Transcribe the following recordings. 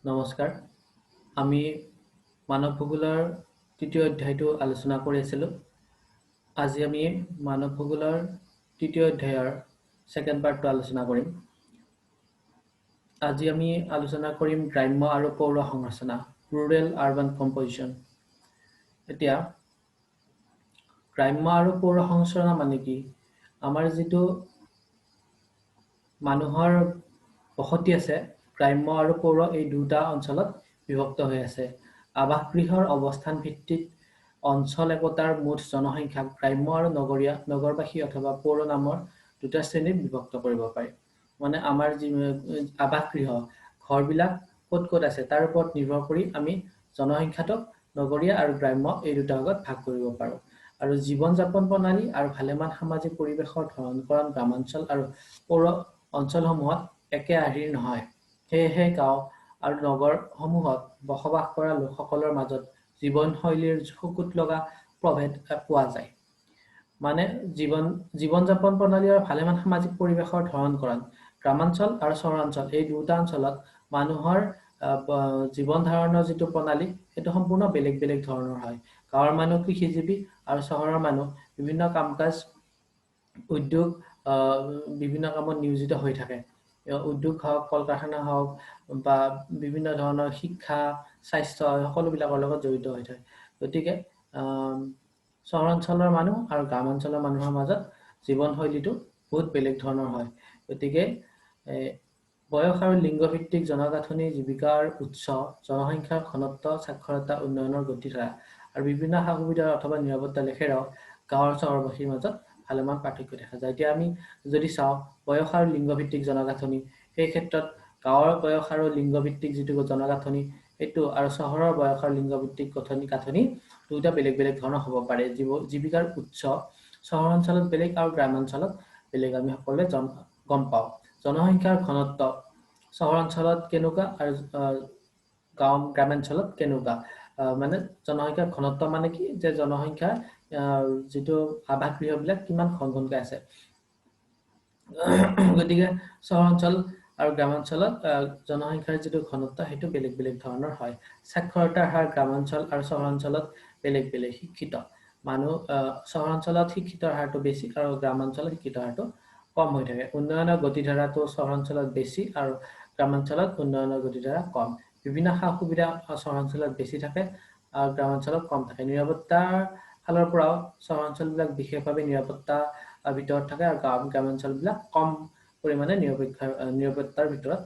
নমস্কাৰ আমি মানৱ ভূগোলৰ তৃতীয় অধ্যায়টো আলোচনা কৰি আছিলোঁ আজি আমি মানৱ ভূগোলৰ তৃতীয় অধ্যায়ৰ সেকেন্ড পাৰ্টটো আলোচনা কৰিম আজি আমি আলোচনা কৰিম গ্ৰাম্য আৰু পৌৰ সংৰচনা ৰুৰেল আৰবান কম্পজিশন এতিয়া গ্ৰাম্য আৰু পৌৰ সংৰচনা মানে কি আমাৰ যিটো মানুহৰ বসতি আছে গ্ৰাম্য আৰু পৌৰ এই দুটা অঞ্চলত বিভক্ত হৈ আছে আৱাসগৃহৰ অৱস্থান ভিত্তিত অঞ্চল একতাৰ মুঠ জনসংখ্যাক গ্ৰাম্য আৰু নগৰবাসী অথবা পৌৰ নামৰ দুটা শ্ৰেণীত বিভক্ত কৰিব পাৰি মানে আমাৰ যি আৱাসগৃহ ঘৰবিলাক ক'ত আছে তাৰ ওপৰত নিৰ্ভৰ কৰি আমি জনসংখ্যাটোক নগৰীয়া আৰু গ্ৰাম্য এই দুটা ভাগত ভাগ কৰিব পাৰো আৰু জীৱন যাপন প্ৰণালী আৰু ভালেমান সামাজিক পৰিৱেশৰ ধৰণকৰণ গ্ৰামাঞ্চল আৰু পৌৰ অঞ্চলসমূহত একে আৰ্হিৰ নহয় সেয়েহে গাঁও আৰু নগৰসমূহত বসবাস কৰা লোকসকলৰ মাজত জীৱনশৈলীৰ চকুত লগা প্ৰভেদ পোৱা যায় মানে জীৱন যাপন প্ৰণালী আৰু ভালেমান সামাজিক পৰিৱেশৰ ধৰণকৰণ গ্ৰামাঞ্চল আৰু চহৰাঞ্চল এই দুটা অঞ্চলত মানুহৰ জীৱন ধাৰণৰ যিটো প্ৰণালী সেইটো সম্পূৰ্ণ বেলেগ বেলেগ ধৰণৰ হয় গাঁৱৰ মানুহ কৃষিজীৱী আৰু চহৰৰ মানুহ বিভিন্ন কাম কাজ উদ্যোগ বিভিন্ন কামত নিয়োজিত হৈ থাকে উদ্যোগ হওক কল কাৰখানা হওক বা বিভিন্ন ধৰণৰ শিক্ষা স্বাস্থ্য সকলোবিলাকৰ লগত জড়িত হৈ থাকে গতিকে চহৰাঞ্চলৰ মানুহ আৰু গ্ৰামাঞ্চলৰ মানুহৰ মাজত জীৱনশৈলীটো বহুত বেলেগ ধৰণৰ হয় গতিকে বয়স আৰু লিংগভিত্তিক জনগাঁথনি জীৱিকাৰ উৎস জনসংখ্যাৰ ঘনত্ব সাক্ষৰতা উন্নয়নৰ গতিধাৰা আৰু বিভিন্ন সা সুবিধা অথবা নিৰাপত্তা লেখেৰাও গাঁৱৰ চহৰবাসীৰ মাজত ভালেমান পাৰ্থক্য দেখা যায় এতিয়া আমি যদি চাওঁ বয়স আৰু লিংগভিত্তিক জনগাঁথনি সেই ক্ষেত্ৰত গাঁৱৰ বয়স আৰু লিংগভিত্তিক যিটো জনগাঁথনি সেইটো আৰু চহৰৰ বয়স আৰু লিংগভিত্তিক গাঁথনি দুটা বেলেগ বেলেগ ধৰণৰ হ'ব পাৰে জীৱিকাৰ উৎস চহৰ অঞ্চলত বেলেগ আৰু গ্ৰামাঞ্চলত বেলেগ আমি সকলোৱে গম পাওঁ জনসংখ্যাৰ ঘনত্ব চহৰ অঞ্চলত কেনেকুৱা আৰু গ্ৰামাঞ্চলত কেনেকুৱা মানে জনসংখ্যাৰ ঘনত্ব মানে কি যে জনসংখ্যাৰ যিটো আৱাসগৃহবিলাক কিমান ঘনকৈ আছে গতিকে চহৰ অঞ্চল আৰু গ্ৰামাঞ্চলত জনসংখ্যাৰ যিটো ঘনত্ব সেইটো বেলেগ বেলেগ ধৰণৰ হয় সাক্ষৰতাৰ হাৰ গ্ৰামাঞ্চল আৰু চহৰ অঞ্চলত বেলেগ বেলেগ শিক্ষিত মানুহ চহৰ অঞ্চলত শিক্ষিতৰ হাৰটো বেছি আৰু গ্ৰামাঞ্চলত শিক্ষিতৰ হাৰটো কম হৈ থাকে উন্নয়নৰ গতিধাৰাটো চহৰ অঞ্চলত বেছি আৰু গ্ৰামাঞ্চলত উন্নয়নৰ গতিধাৰা কম বিভিন্ন সা সুবিধা চহৰ অঞ্চলত বেছি থাকে আৰু গ্ৰামাঞ্চলত কম থাকে নিৰাপত্তাৰ ফালৰ পৰাও চহৰ অঞ্চলবিলাক বিশেষভাৱে নিৰাপত্তা ভিতৰত থাকে আৰু গ্ৰামাঞ্চলবিলাক কম পৰিমাণে নিৰাপত্তাৰ ভিতৰত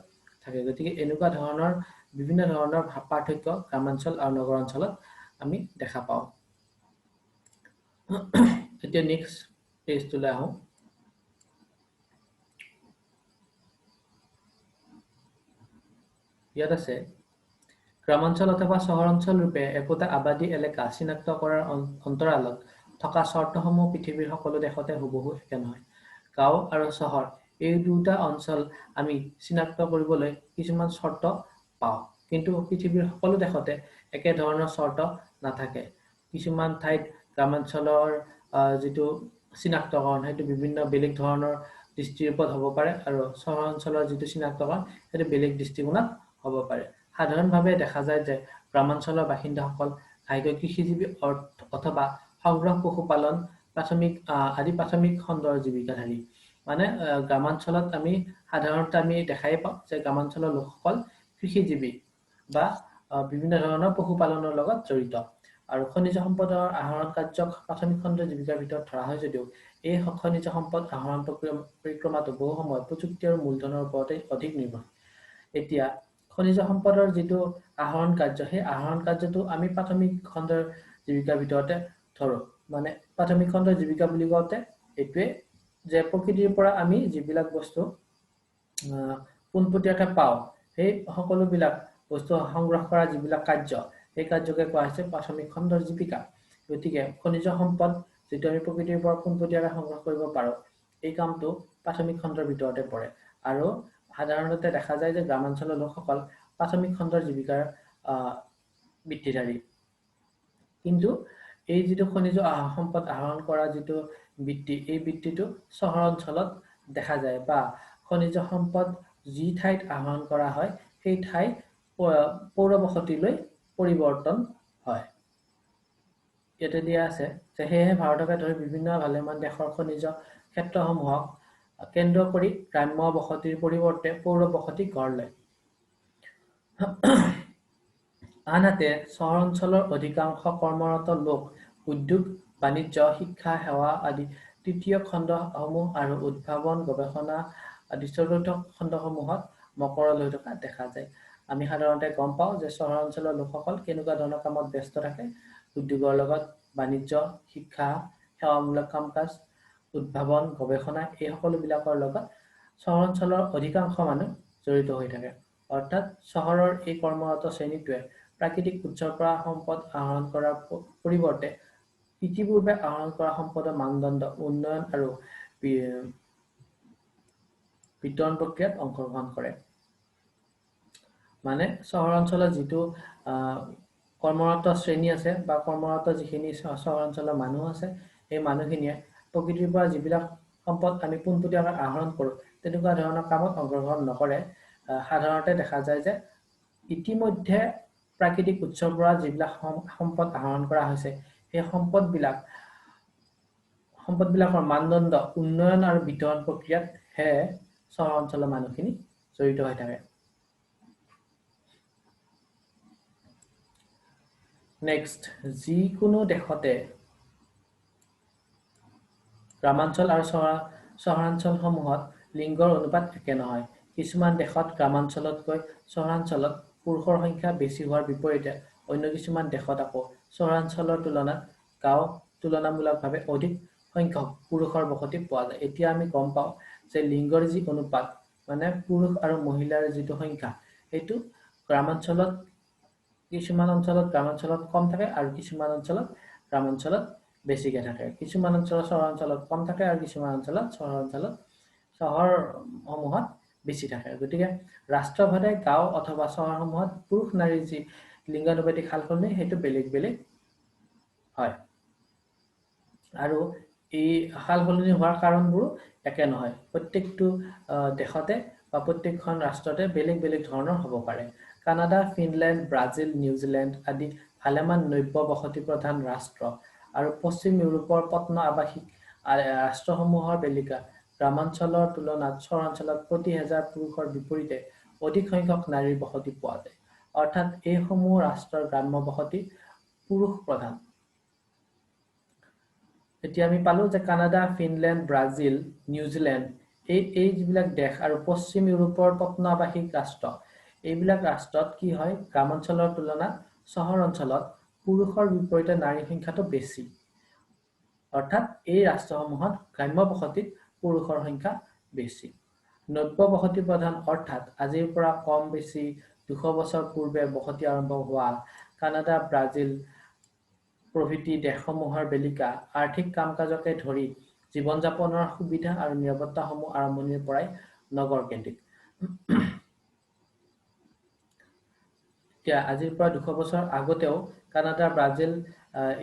থাকে গতিকে এনেকুৱা ধৰণৰ বিভিন্ন ধৰণৰ পাৰ্থক্য গ্ৰামাঞ্চল আৰু নগৰ অঞ্চলত আমি দেখা পাওঁ এতিয়া নেক্সট পেজটোলৈ আহোঁ ইয়াত আছে গ্ৰামাঞ্চল অথবা চহৰ অঞ্চল ৰূপে একোটা আবাদী এলেকা চিনাক্ত কৰাৰ অন্তৰালত থকা চৰ্তসমূহ পৃথিৱীৰ সকলো দেশতে হুবহু একে নহয় গাঁও আৰু চহৰ এই দুটা অঞ্চল আমি চিনাক্ত কৰিবলৈ কিছুমান চৰ্ত পাওঁ কিন্তু পৃথিৱীৰ সকলো দেশতে একে ধৰণৰ চৰ্ত নাথাকে কিছুমান ঠাইত গ্ৰামাঞ্চলৰ যিটো চিনাক্তকৰণ সেইটো বিভিন্ন বেলেগ ধৰণৰ দৃষ্টিৰ ওপৰত হ'ব পাৰে আৰু চহৰ অঞ্চলৰ যিটো চিনাক্তকৰণ সেইটো বেলেগ দৃষ্টিকোণত হ'ব পাৰে সাধাৰণভাৱে দেখা যায় যে গ্ৰামাঞ্চলৰ বাসিন্দাসকল ঘাইকৈ কৃষিজীৱী অথবা সংগ্ৰহ পশুপালন প্ৰাথমিক খণ্ডৰ জীৱিকাধাৰী মানে গ্ৰামাঞ্চলত আমি সাধাৰণতে আমি দেখাই পাওঁ যে গ্ৰামাঞ্চলৰ লোকসকল কৃষিজীৱী বা বিভিন্ন ধৰণৰ পশুপালনৰ লগত জড়িত আৰু খনিজ সম্পদৰ আহৰণ কাৰ্যক প্ৰাথমিক খণ্ডৰ জীৱিকাৰ ভিতৰত ধৰা হয় যদিও এই খনিজ সম্পদ আহৰণ পৰিক্ৰমাটো বহু সময়ত প্ৰযুক্তি আৰু মূলধনৰ ওপৰতে অধিক নিৰ্ভৰ এতিয়া খনিজ সম্পদৰ যিটো আহৰণ কাৰ্য সেই আহৰণ কাৰ্যটো আমি প্ৰাথমিক খণ্ডৰ জীৱিকাৰ ভিতৰতে ধৰো মানে প্ৰাথমিক খণ্ডৰ জীৱিকা বুলি কওঁতে এইটোৱে যে প্ৰকৃতিৰ পৰা আমি যিবিলাক বস্তু পোনপটীয়াকৈ পাওঁ সেই সকলোবিলাক বস্তু সংগ্ৰহ কৰা যিবিলাক কাৰ্য সেই কাৰ্যকে কোৱা হৈছে প্ৰাথমিক খণ্ডৰ জীৱিকা গতিকে খনিজ সম্পদ যিটো আমি প্ৰকৃতিৰ পৰা পোনপটীয়াকৈ সংগ্ৰহ কৰিব পাৰোঁ এই কামটো প্ৰাথমিক খণ্ডৰ ভিতৰতে পৰে আৰু সাধাৰণতে দেখা যায় যে গ্ৰামাঞ্চলৰ লোকসকল প্ৰাথমিক খণ্ডৰ জীৱিকাৰ বৃত্তিধাৰী কিন্তু এই যিটো খনিজ সম্পদ আহৰণ কৰা যিটো বৃত্তি এই বৃত্তিটো চহৰ অঞ্চলত দেখা যায় বা খনিজ সম্পদ যি ঠাইত আহৰণ কৰা হয় সেই ঠাই পৌৰবসতিলৈ পৰিৱৰ্তন হয়। ইয়াতে দিয়া আছে যে সেয়েহে ভাৰতকে ধৰি বিভিন্ন ভালেমান দেশৰ খনিজ ক্ষেত্ৰসমূহক কেন্দ্ৰ কৰি গ্ৰাম্য বসতিৰ পৰিৱৰ্তে পৌৰ বসতি গঢ় লয়। আনহাতে চহৰ অঞ্চলৰ অধিকাংশ কৰ্মৰত লোক উদ্যোগ, বাণিজ্য, শিক্ষা, সেৱা আদি তৃতীয় খণ্ডসমূহ আৰু উদ্ভাৱন, গৱেষণা আদি চতুৰ্থ খণ্ডসমূহত মকৰল হৈ থকা দেখা যায়। আমি সাধাৰণতে গম পাওঁ যে চহৰ অঞ্চলৰ লোকসকল কেনেকুৱা ধৰণৰ কামত ব্যস্ত থাকে। উদ্যোগৰ লগত বাণিজ্য, শিক্ষা, সেৱামূলক কাম-কাজ, উদ্ভাৱন, গৱেষণা এই সকলোবিলাকৰ লগত চহৰ অঞ্চলৰ অধিকাংশ মানুহ জড়িত হৈ থাকে। অৰ্থাৎ চহৰৰ এই কৰ্মৰত শ্ৰেণীটোৱে প্ৰাকৃতিক উৎসৰ পৰা সম্পদ আহৰণ কৰাৰ পৰিৱৰ্তে ইতিপূৰ্বে আহৰণ কৰা সম্পদৰ মানদণ্ড উন্নয়ন আৰু বিতৰণ প্ৰক্ৰিয়াত অংশগ্ৰহণ কৰে। মানে চহৰ অঞ্চলত যিটো কৰ্মৰত শ্ৰেণী আছে বা কৰ্মৰত যিখিনি চহৰ অঞ্চলৰ মানুহ আছে, এই মানুহখিনিয়ে প্ৰকৃতিৰ পৰা যিবিলাক সম্পদ আমি পোনপটীয়াকৈ আহৰণ কৰোঁ, তেনেকুৱা ধৰণৰ কামত অংশগ্ৰহণ নকৰে। সাধাৰণতে দেখা যায় যে ইতিমধ্যে প্ৰাকৃতিক উৎসৰ পৰা যিবিলাক সম্পদ আহৰণ কৰা হৈছে, সেই সম্পদবিলাকৰ মানদণ্ড উন্নয়ন আৰু বিতৰণ প্ৰক্ৰিয়াতহে চহৰ অঞ্চলৰ মানুহখিনি জড়িত হৈ থাকে। নেক্সট, যিকোনো দেশতে গ্ৰামাঞ্চল আৰু চহৰাঞ্চলসমূহত লিংগৰ অনুপাত একে নহয়। কিছুমান দেশত গ্ৰামাঞ্চলতকৈ চহৰাঞ্চলত পুৰুষৰ সংখ্যা বেছি হোৱাৰ বিপৰীতে অন্য কিছুমান দেশত আকৌ চহৰাঞ্চলৰ তুলনাত গাঁও তুলনামূলকভাৱে অধিক সংখ্যক পুৰুষৰ বসতি পোৱা যায়। এতিয়া আমি গম পাওঁ যে লিংগৰ যি অনুপাত, মানে পুৰুষ আৰু মহিলাৰ যিটো সংখ্যা, সেইটো কিছুমান অঞ্চলত গ্ৰামাঞ্চলত কম থাকে আৰু কিছুমান অঞ্চলত গ্ৰামাঞ্চলত বেছিকে থাকে। কিছুমান অঞ্চলত চহৰাঞ্চলত কম থাকে আৰু কিছুমান অঞ্চলত চহৰসমূহত বেছি থাকে। গতিকে ৰাষ্ট্ৰভেদে গাঁও অথবা চহৰসমূহত পুৰুষ নাৰীৰ যি লিংগানুপাতিক সালসলনি সেইটো বেলেগ বেলেগ হয়। আৰু এই সালসলনি হোৱাৰ কাৰণবোৰো একে নহয়। প্ৰত্যেকটো দেশতে বা প্ৰত্যেকখন ৰাষ্ট্ৰতে বেলেগ বেলেগ ধৰণৰ হ'ব পাৰে। কানাডা, ফিনলেণ্ড, ব্ৰাজিল, নিউজিলেণ্ড আদি ভালেমান নব্য বসতি প্ৰধান ৰাষ্ট্ৰ আৰু পশ্চিম ইউৰোপৰ প্ৰত্ন আৱাসিক ৰাষ্ট্ৰসমূহৰ বেলিকা গ্ৰামাঞ্চলৰ তুলনাত চহৰাঞ্চলত প্ৰতি হেজাৰ পুৰুষৰ বিপৰীতে অধিক সংখ্যক নাৰীৰ বসতি পোৱা যায়। অৰ্থাৎ এইসমূহ ৰাষ্ট্ৰৰ গ্ৰাম্য বসতি পুৰুষ প্ৰধান। এতিয়া আমি পালো যে কানাডা, ফিনলেণ্ড, ব্ৰাজিল, নিউজিলেণ্ড এই যিবিলাক দেশ আৰু পশ্চিম ইউৰোপৰ প্ৰত্ন আৱাসিক ৰাষ্ট্ৰ, এইবিলাক ৰাষ্ট্ৰত কি হয়, গ্ৰামাঞ্চলৰ তুলনাত চহৰ অঞ্চলত পুৰুষৰ বিপৰীতে নাৰীৰ সংখ্যাটো বেছি। অৰ্থাৎ এই ৰাষ্ট্ৰসমূহত গ্ৰাম্য বসতিত পুৰুষৰ সংখ্যা বেছি। নব্য বসতি প্ৰধান অৰ্থাৎ আজিৰ পৰা কম বেছি 200 বছৰ পূৰ্বে বসতি আৰম্ভ হোৱা কানাডা, ব্ৰাজিল প্ৰভৃতি দেশসমূহৰ বেলিকা আৰ্থিক কাম-কাজকে ধৰি জীৱন-যাপনৰ সুবিধা আৰু নিৰাপত্তাসমূহ আৰম্ভণিৰ পৰাই নগৰ কেন্দ্ৰিক। এতিয়া আজিৰ পৰা 200 বছৰ আগতেও কানাডা, ব্ৰাজিল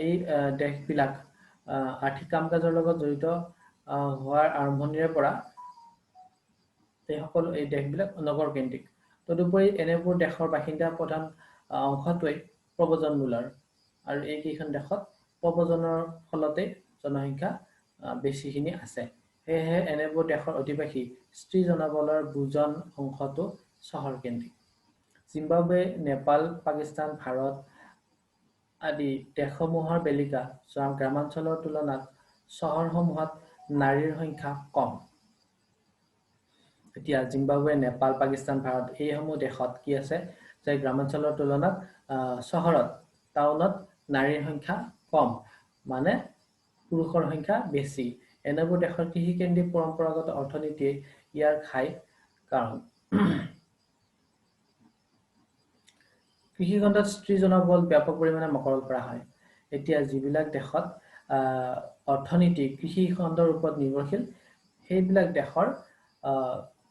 এই দেশবিলাক আৰ্থিক কাম-কাজৰ লগত জড়িত হোৱাৰ আৰম্ভণিৰে পৰা এই দেশবিলাক নগৰ কেন্দ্ৰিক। তদুপৰি এনেবোৰ দেশৰ বাসিন্দাৰ প্ৰধান অংশটোৱেই প্ৰব্ৰজনমূলৰ আৰু এইকেইখন দেশত প্ৰব্ৰজনৰ ফলতে জনসংখ্যা বেছিখিনি আছে। সেয়েহে এনেবোৰ দেশৰ অধিবাসী স্ত্ৰী জনবলৰ বুজন অংশটো চহৰ কেন্দ্ৰিক। জিম্বাবৱে, নেপাল, পাকিস্তান, ভাৰত আদি দেশসমূহৰ বেলিকা গ্ৰামাঞ্চলৰ তুলনাত চহৰসমূহত নাৰীৰ সংখ্যা কম। এতিয়া জিম্বাবৱে, নেপাল, পাকিস্তান, ভাৰত এইসমূহ দেশত কি আছে যে গ্ৰামাঞ্চলৰ তুলনাত টাউনত নাৰীৰ সংখ্যা কম, মানে পুৰুষৰ সংখ্যা বেছি। এনেবোৰ দেশৰ কৃষিকেন্দ্ৰিক পৰম্পৰাগত অৰ্থনীতিয়ে ইয়াৰ ঘাই কাৰণ। কৃষিখণ্ডত স্ত্ৰী জনবল ব্যাপক পৰিমাণে মকৰল কৰা হয়। এতিয়া যিবিলাক দেশত অৰ্থনীতি কৃষি খণ্ডৰ ওপৰত নিৰ্ভৰশীল, সেইবিলাক দেশৰ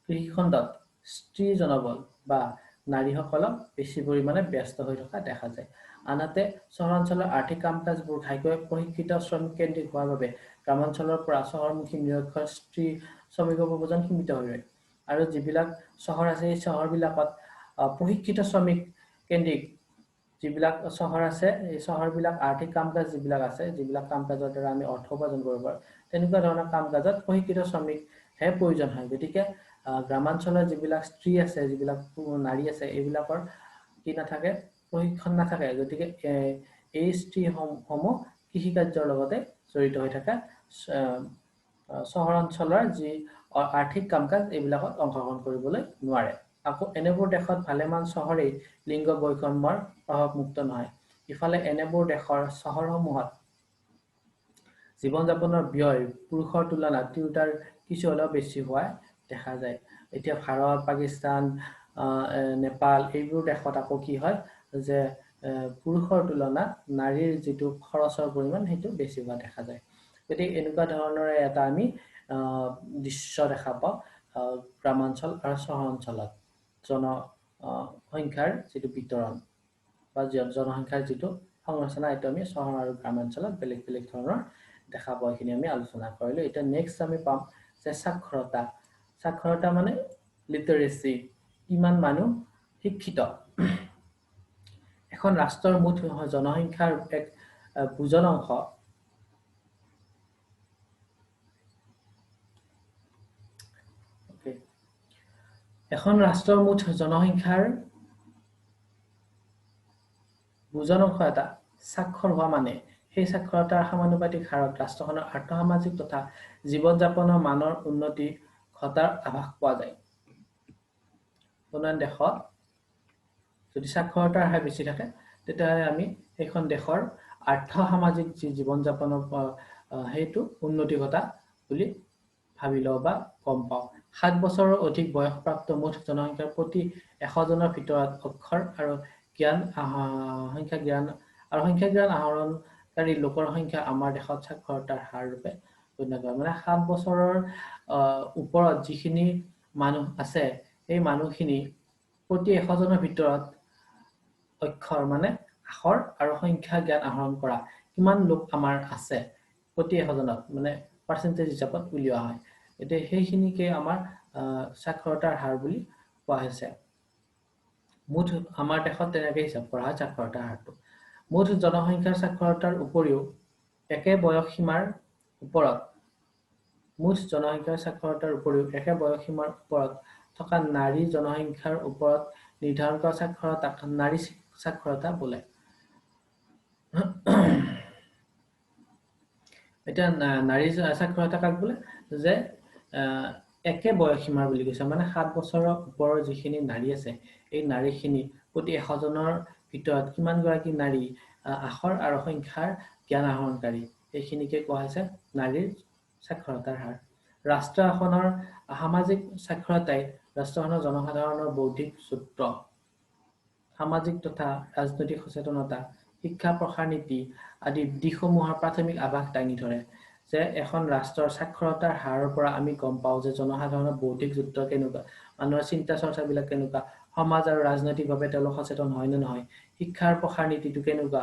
কৃষিখণ্ডত স্ত্ৰী জনবল বা নাৰীসকলক বেছি পৰিমাণে ব্যস্ত হৈ থকা দেখা যায়। আনহাতে চহৰাঞ্চলৰ আৰ্থিক কাম-কাজবোৰ ঘাইকৈ প্ৰশিক্ষিত শ্ৰমিক কেন্দ্ৰিক হোৱাৰ বাবে গ্ৰামাঞ্চলৰ পৰা চহৰমুখী নিৰক্ষৰ স্ত্ৰী শ্ৰমিকৰ প্ৰব্ৰজন সীমিত হৈ ৰয়। আৰু যিবিলাক চহৰ আছে, এই চহৰবিলাকত প্ৰশিক্ষিত শ্ৰমিক কেন্দ্ৰিক যিবিলাক চহৰ আছে, এই চহৰবিলাক আৰ্থিক কাম কাজ যিবিলাক আছে, যিবিলাক কাম কাজৰ দ্বাৰা আমি অৰ্থ উপাৰ্জন কৰিব পাৰোঁ, তেনেকুৱা ধৰণৰ কাম কাজত প্ৰশিক্ষিত শ্ৰমিকহে প্ৰয়োজন হয়। গতিকে গ্ৰামাঞ্চলৰ যিবিলাক স্ত্ৰী আছে, যিবিলাক নাৰী আছে, এইবিলাকৰ কি নাথাকে, প্ৰশিক্ষণ নাথাকে। গতিকে এই স্ত্ৰীসমূহ কৃষিকাৰ্যৰ লগতে জড়িত হৈ থাকে, চহৰ অঞ্চলৰ যি আৰ্থিক কাম কাজ এইবিলাকত অংশগ্ৰহণ কৰিবলৈ নোৱাৰে। আকৌ এনেবোৰ দেশত ভালেমান চহৰেই লিংগ বৈষম্যৰ প্ৰভাৱমুক্ত নহয়। ইফালে এনেবোৰ দেশৰ চহৰসমূহত জীৱন যাপনৰ ব্যয় পুৰুষৰ তুলনাত তিৰোতাৰ কিছু হ'লেও বেছি হোৱা দেখা যায়। এতিয়া ভাৰত, পাকিস্তান, নেপাল এইবোৰ দেশত আকৌ কি হয় যে পুৰুষৰ তুলনাত নাৰীৰ যিটো খৰচৰ পৰিমাণ সেইটো বেছি হোৱা দেখা যায়। গতিকে এনেকুৱা ধৰণৰে এটা আমি দৃশ্য দেখা পাওঁ গ্ৰামাঞ্চল আৰু চহৰ অঞ্চলত জনসংখ্যাৰ যিটো বিতৰণ বা জনসংখ্যাৰ যিটো সংৰচনা, এইটো আমি চহৰ আৰু গ্ৰামাঞ্চলত বেলেগ বেলেগ ধৰণৰ দেখা পাওঁ। এইখিনি আমি আলোচনা কৰিলো। এতিয়া নেক্সট আমি পাম যে সাক্ষৰতা। সাক্ষৰতা মানে লিটাৰেচি, কিমান মানুহ শিক্ষিত। এখন ৰাষ্ট্ৰৰ মুঠ জনসংখ্যাৰ এক বুজন অংশ এখন ৰাষ্ট্ৰৰ মুঠ জনসংখ্যাৰ বুজন অংশ এটা সাক্ষৰ হোৱা মানে সেই সাক্ষৰতাৰ সমানুপাতিক হাৰত ৰাষ্ট্ৰখনৰ আৰ্থ-সামাজিক তথা জীৱন যাপনৰ মানৰ উন্নতি ঘটাৰ আভাস পোৱা যায়। কোনো দেশত যদি সাক্ষৰতাৰ হাৰ বেছি থাকে, তেতিয়াহ'লে আমি সেইখন দেশৰ আৰ্থ-সামাজিক যি জীৱন যাপনৰ সেইটো উন্নতি ঘটা বুলি ভাবি লওঁ বা গম পাওঁ। 7 বছৰৰ অধিক বয়সপ্ৰাপ্ত মুঠ জনসংখ্যাৰ প্ৰতি 100 জনৰ ভিতৰত অক্ষৰ আৰু সংখ্যা জ্ঞান আহৰণকাৰী লোকৰ সংখ্যা আমাৰ দেশত সাক্ষৰতাৰ হাৰ ৰূপে গণ্য কৰা। মানে 7 বছৰৰ ওপৰত যিখিনি মানুহ আছে, সেই মানুহখিনি প্ৰতি 100 জনৰ ভিতৰত অক্ষৰ মানে আখৰ আৰু সংখ্যা জ্ঞান আহৰণ কৰা কিমান লোক আমাৰ আছে প্ৰতি 100 জনত, মানে পাৰ্চেন্টেজ হিচাপত উলিওৱা হয়। এতিয়া সেইখিনিকে আমাৰ সাক্ষৰতাৰ হাৰ বুলি কোৱা হৈছে। মুঠ আমাৰ দেশত তেনেকে হিচাপ কৰা হয় সাক্ষৰতাৰ হাৰটো। মুঠ জনসংখ্যাৰ সাক্ষৰতাৰ উপৰিও একে বয়স সীমাৰ ওপৰত থকা নাৰী জনসংখ্যাৰ ওপৰত নিৰ্ধাৰণ কৰা সাক্ষৰতাক নাৰী সাক্ষৰতা বোলে। এতিয়া নাৰী সাক্ষৰতা কাক বোলে? যে একে বয়সীমাৰ বুলি কৈছে, মানে 7 বছৰৰ ওপৰৰ যিখিনি নাৰী আছে, এই নাৰীখিনি প্ৰতি 100 জনৰ ভিতৰত কিমান গৰাকী নাৰী আখৰ আৰু সংখ্যাৰ জ্ঞান আহৰণকাৰী, এইখিনিকে কোৱা হৈছে নাৰীৰ সাক্ষৰতাৰ হাৰ। ৰাষ্ট্ৰ এখনৰ সামাজিক সাক্ষৰতাই ৰাষ্ট্ৰখনৰ জনসাধাৰণৰ বৌদ্ধিক চৰিত্ৰ, সামাজিক তথা ৰাজনৈতিক সচেতনতা, শিক্ষা প্ৰসাৰ নীতি আদি দিশসমূহৰ প্ৰাথমিক আভাস দাঙি ধৰে। যে এখন ৰাষ্ট্ৰৰ সাক্ষৰতাৰ হাৰৰ পৰা আমি গম পাওঁ যে জনসাধাৰণৰ বৌদ্ধিক চৰিত্ৰ কেনেকুৱা, মানুহৰ চিন্তা চৰ্চাবিলাক কেনেকুৱা, সমাজ আৰু ৰাজনৈতিকভাৱে তেওঁলোক সচেতন হয় নে নহয়, শিক্ষাৰ প্ৰসাৰ নীতিটো কেনেকুৱা,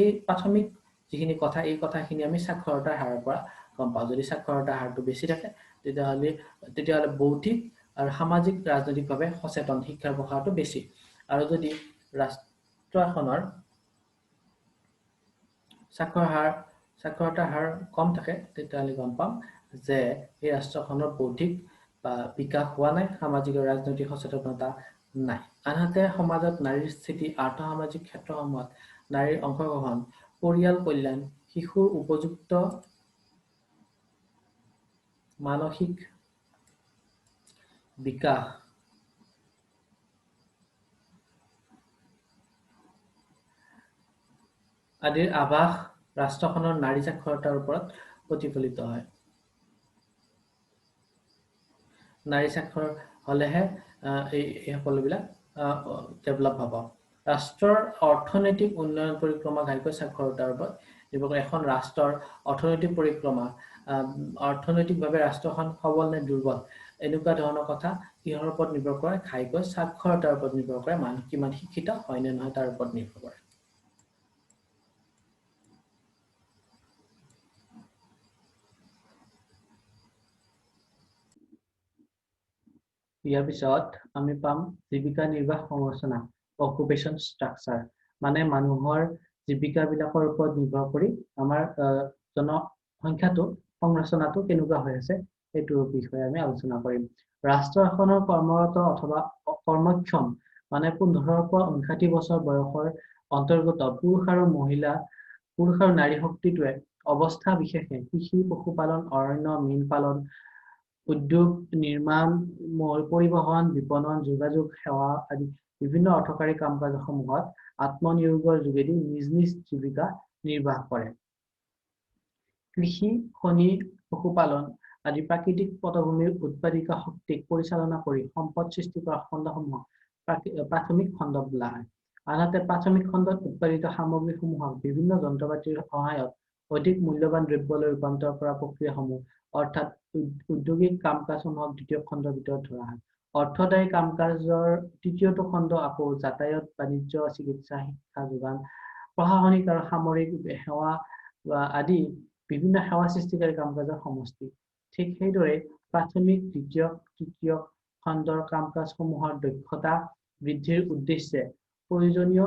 এই প্ৰাথমিক যিখিনি কথা, এই কথাখিনি আমি সাক্ষৰতাৰ হাৰৰ পৰা গম পাওঁ। যদি সাক্ষৰতাৰ হাৰটো বেছি থাকে, তেতিয়াহ'লে বৌদ্ধিক আৰু সামাজিক ৰাজনৈতিকভাৱে সচেতন, শিক্ষাৰ প্ৰসাৰটো বেছি। আৰু যদি ৰাষ্ট্ৰ এখনৰ সাক্ষৰতাৰ হাৰ কম থাকে, তেতিয়াহ'লে গম পাম যে এই ৰাষ্ট্ৰখনৰ বৌদ্ধিক বা বিকাশ হোৱা নাই, সামাজিক আৰু ৰাজনৈতিক সচেতনতা নাই। আনহাতে সমাজত নাৰীৰ স্থিতি, আৰ্থ-সামাজিক ক্ষেত্ৰসমূহত নাৰীৰ অংশগ্ৰহণ, পৰিয়াল কল্যাণ, শিশুৰ উপযুক্ত মানসিক বিকাশ আদিৰ আভাস ৰাষ্ট্ৰখনৰ নাৰী সাক্ষৰতাৰ ওপৰত প্ৰতিফলিত হয়। নাৰী সাক্ষৰ হলেহে এই সকলোবিলাক ডেভেলপ হ'ব। ৰাষ্ট্ৰৰ অৰ্থনৈতিক উন্নয়ন পৰিক্ৰমা ঘাইকৈ সাক্ষৰতাৰ ওপৰত নিৰ্ভৰ কৰে। এখন ৰাষ্ট্ৰৰ অৰ্থনৈতিক পৰিক্ৰমা, অৰ্থনৈতিকভাৱে ৰাষ্ট্ৰখন সবল নে দুৰ্বল, এনেকুৱা ধৰণৰ কথা কিহৰ ওপৰত নিৰ্ভৰ কৰে? ঘাইকৈ সাক্ষৰতাৰ ওপৰত নিৰ্ভৰ কৰে। মানুহ কিমান শিক্ষিত হয় নে নহয় তাৰ ওপৰত নিৰ্ভৰ কৰে। ইয়াৰ পিছত আমি পাম জীৱিকা নিৰ্বাহ সংৰচনা, অকুপেশ্যন ষ্ট্ৰাকচাৰ, মানে মানুহৰ জীৱিকাবিলাকৰ ওপৰত নিৰ্ভৰ কৰি আমাৰ জনসংখ্যাটো সংৰচনাটো কেনেকুৱা হৈ আছে সেইটোৰ বিষয়ে আমি আলোচনা কৰিম। ৰাষ্ট্ৰ এখনৰ কৰ্মৰত অথবা কৰ্মক্ষম মানে 15ৰ পৰা 59 বছৰ বয়সৰ অন্তৰ্গত পুৰুষ আৰু নাৰী শক্তিটোৱে অৱস্থা বিশেষে কৃষি, পশুপালন, অৰণ্য, মীন পালন, উদ্যোগ, নিৰ্মাণ, পৰিবহন, বিপণন, যোগাযোগ, সেৱা আদি বিভিন্ন অৰ্থকাৰী কাম কাজসমূহত আত্মনিয়োগৰ যোগেদি নিজ নিজ জীৱিকা নিৰ্বাহ কৰে। কৃষি, খনি, পশুপালন আদি প্ৰাকৃতিক পটভূমিৰ উৎপাদিত শক্তিক পৰিচালনা কৰি সম্পদ সৃষ্টি কৰা খণ্ডসমূহক প্ৰাথমিক খণ্ড বোলা হয়। আনহাতে প্ৰাথমিক খণ্ডত উৎপাদিত সামগ্ৰীসমূহক বিভিন্ন যন্ত্ৰপাতিৰ সহায়ত অধিক মূল্যৱান দ্ৰব্যলৈ ৰূপান্তৰ কৰা প্ৰক্ৰিয়াসমূহ অৰ্থাৎ উদ্যোগিক কাম কাজসমূহক দ্বিতীয় খণ্ডৰ ভিতৰত ধৰা হয়। অৰ্থদায়ী কাম কাজৰ তৃতীয়টো খণ্ড আকৌ যাতায়াত, বাণিজ্য, চিকিৎসা, শিক্ষা, যোগান, প্ৰশাসনিক আৰু সামৰিক সেৱা আদি বিভিন্ন সেৱা সৃষ্টিকাৰী কাম কাজৰ সমষ্টি। ঠিক সেইদৰে প্ৰাথমিক, দ্বিতীয়, তৃতীয় খণ্ডৰ কাম কাজসমূহৰ দক্ষতা বৃদ্ধিৰ উদ্দেশ্যে প্ৰয়োজনীয়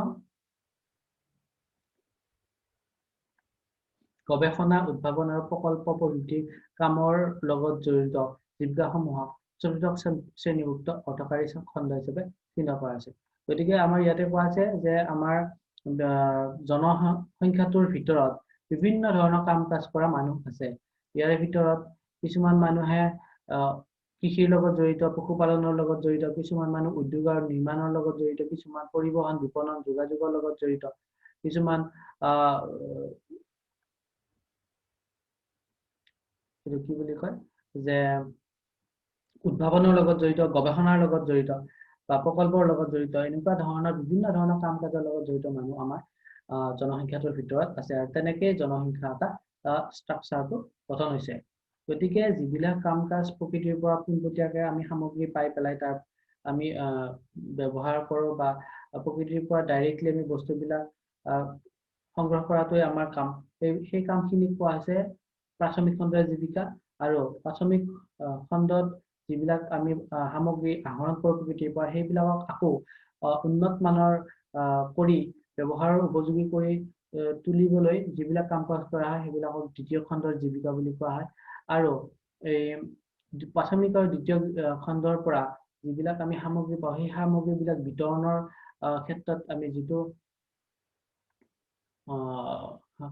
গৱেষণা, উদ্ভাৱন আৰু প্ৰকল্প প্ৰভৃতি কামৰ লগত জড়িত জীৱিকাসমূহক চতুৰ্থ শ্ৰেণীভুক্ত অৰ্থকাৰী খণ্ড হিচাপে চিহ্নিত কৰা হৈছে। গতিকে আমাৰ ইয়াতে কোৱা আছে যে আমাৰ জনসংখ্যাটোৰ ভিতৰত বিভিন্ন ধৰণৰ কাম কাজ কৰা মানুহ আছে। ইয়াৰে ভিতৰত কিছুমান মানুহে কৃষিৰ লগত জড়িত, পশুপালনৰ লগত জড়িত, কিছুমান মানুহ উদ্যোগ আৰু নিৰ্মাণৰ লগত জড়িত, কিছুমান পৰিবহন, বিপণন, যোগাযোগৰ লগত জড়িত, কিছুমান এইটো কি বুলি কয় যে উদ্ভাৱনৰ লগত জড়িত, গৱেষণাৰ লগত জড়িত বা প্ৰকল্পৰ লগত জড়িত, এনেকুৱা ধৰণৰ বিভিন্ন ধৰণৰ কাম কাজৰ লগত জড়িত মানুহ আমাৰ জনসংখ্যাটোৰ ভিতৰত আছে। আৰু তেনেকেই জনসংখ্যা এটা ষ্ট্ৰাকচাৰটো গঠন হৈছে। গতিকে যিবিলাক কাম কাজ প্ৰকৃতিৰ পৰা পোনপটীয়াকৈ আমি সামগ্ৰী পাই পেলাই তাৰ আমি ব্যৱহাৰ কৰোঁ বা প্ৰকৃতিৰ পৰা ডাইৰেক্টলি আমি বস্তুবিলাক সংগ্ৰহ কৰাটোৱে আমাৰ কাম। সেই কামখিনিক কোৱা হৈছে প্ৰাথমিক খণ্ডৰ জীৱিকা। আৰু প্ৰাথমিক খণ্ডত যিবিলাক আমি সামগ্ৰী আহৰণ কৰোঁ প্ৰকৃতিৰ পৰা, সেইবিলাকক আকৌ উন্নত মানৰ কৰি ব্যৱহাৰৰ উপযোগী কৰি তুলিবলৈ যিবিলাক কাম কাজ কৰা হয় সেইবিলাকক দ্বিতীয় খণ্ডৰ জীৱিকা বুলি কোৱা হয়। আৰু এই প্ৰাথমিক আৰু দ্বিতীয় খণ্ডৰ পৰা যিবিলাক আমি সামগ্ৰী পাওঁ, সেই সামগ্ৰীবিলাক বিতৰণৰ ক্ষেত্ৰত আমি যিটো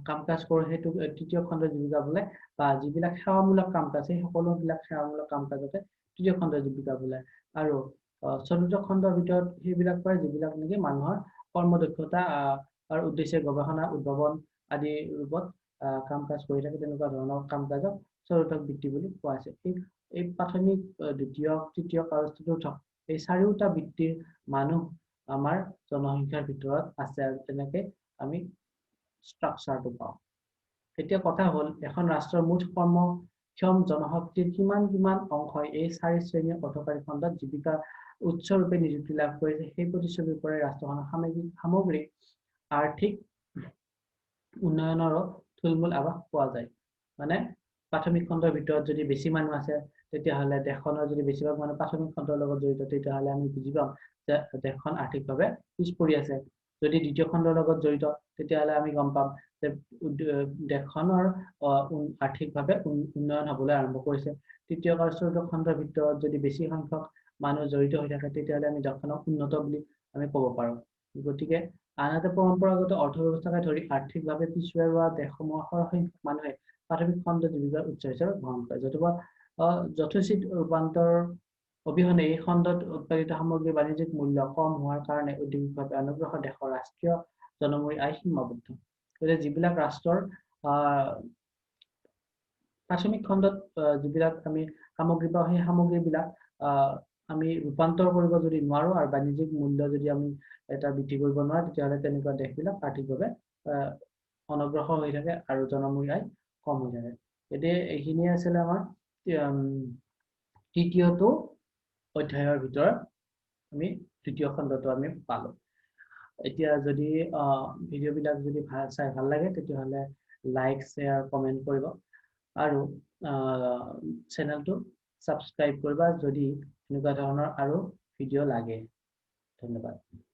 কাম কাজ কৰোঁ সেইটো তৃতীয় খণ্ডৰ জীৱিকা বোলে, বা যিবিলাক সেৱামূলক কাম কাজ সেই সকলোবিলাক সেৱামূলক কাম কাজতে তৃতীয় খণ্ডৰ জীৱিকা বোলে। আৰু চতুৰ্থ খণ্ডৰ ভিতৰত সেইবিলাক পৰে যিবিলাক নেকি মানুহৰ কৰ্মদক্ষতা আৰু উদ্দেশ্যে গৱেষণা, উদ্ভাৱন আদি ৰূপত কাম কাজ কৰি থাকে, তেনেকুৱা ধৰণৰ কাম কাজক চতুৰ্থ বৃত্তি বুলি কোৱা হৈছে। এই প্ৰাথমিক, দ্বিতীয়, তৃতীয় আৰু চতুৰ্থ এই চাৰিওটা বৃত্তিৰ মানুহ আমাৰ জনসংখ্যাৰ ভিতৰত আছে। আৰু তেনেকে আমি ষ্ট্ৰাকচাৰটো পাওঁ। এতিয়া কথা হ'ল, এখন ৰাষ্ট্ৰৰ মুঠ কৰ্মক্ষম জনশক্তিৰ কিমান অংশই এই 4 শ্ৰেণীৰ অৰ্থকাৰী খণ্ডত জীৱিকা উৎসৰূপে নিযুক্তি লাভ কৰিছে সেই প্ৰতিচ্ছবিৰ পৰাই ৰাষ্ট্ৰখনৰ সামগ্ৰিক আৰ্থিক উন্নয়নৰো থুলমূল আভাস পোৱা যায়। মানে প্ৰাথমিক খণ্ডৰ ভিতৰত যদি বেছি মানুহ আছে, তেতিয়াহ'লে দেশখনৰ যদি বেছিভাগ মানুহ প্ৰাথমিক খণ্ডৰ লগত জড়িত, তেতিয়াহ'লে আমি বুজি পাম যে দেশখন আৰ্থিকভাৱে পিছ পৰি আছে। যদি দ্বিতীয় খণ্ডৰ লগত জড়িত, তেতিয়াহ'লে আমি গম পাম যে দেশখনৰ আৰ্থিকভাৱে উন্নয়ন হ'বলৈ আৰম্ভ কৰিছে। তৃতীয় আৰু চতুৰ্থ খণ্ডৰ ভিতৰত যদি বেছি সংখ্যক মানুহ জড়িত হৈ থাকে, তেতিয়াহ'লে আমি দেশখনক উন্নত বুলি আমি ক'ব পাৰোঁ। গতিকে আনহাতে পৰম্পৰাগত অৰ্থব্যৱস্থাকে ধৰি আৰ্থিকভাৱে পিছুৱাই দেশসমূহৰ সৰহসংখ্যক মানুহে প্ৰাথমিক খণ্ড জীৱিকাৰ উৎস হিচাপে গ্ৰহণ কৰে। যথোচিত ৰূপান্তৰ অবিহনে এই খণ্ডত উৎপাদিত সামগ্ৰীৰ বাণিজ্যিক মূল্য কম হোৱাৰ কাৰণে ঔদ্যোগিকভাৱে অনুগ্ৰহ দেশৰ ৰাষ্ট্ৰীয় জনমূৰি আয় সীমাবদ্ধ। গতিকে যিবিলাক ৰাষ্ট্ৰৰ প্ৰাথমিক খণ্ডত যিবিলাক আমি সামগ্ৰী পাওঁ, সেই সামগ্ৰীবিলাক আমি ৰূপান্তৰ কৰিব যদি নোৱাৰোঁ আৰু বাণিজ্যিক মূল্য যদি আমি এটা বৃদ্ধি কৰিব নোৱাৰোঁ, তেতিয়াহ'লে তেনেকুৱা দেশবিলাক আৰ্থিকভাৱে অনগ্ৰসৰ হৈ থাকে আৰু জনমূৰি আয় কম হৈ থাকে। এতিয়া এইখিনিয়ে আছিলে আমাৰ তৃতীয়টো অধ্যায়ৰ ভিতৰত আমি তৃতীয় খণ্ডটো আমি পালোঁ। এতিয়া যদি ভিডিঅ'বিলাক যদি চাই ভাল লাগে, তেতিয়াহ'লে লাইক, শ্বেয়াৰ, কমেণ্ট কৰিব আৰু চেনেলটো ছাবস্ক্ৰাইব কৰিবা যদি এনেকুৱা ধৰণৰ আৰু ভিডিঅ' লাগে। ধন্যবাদ।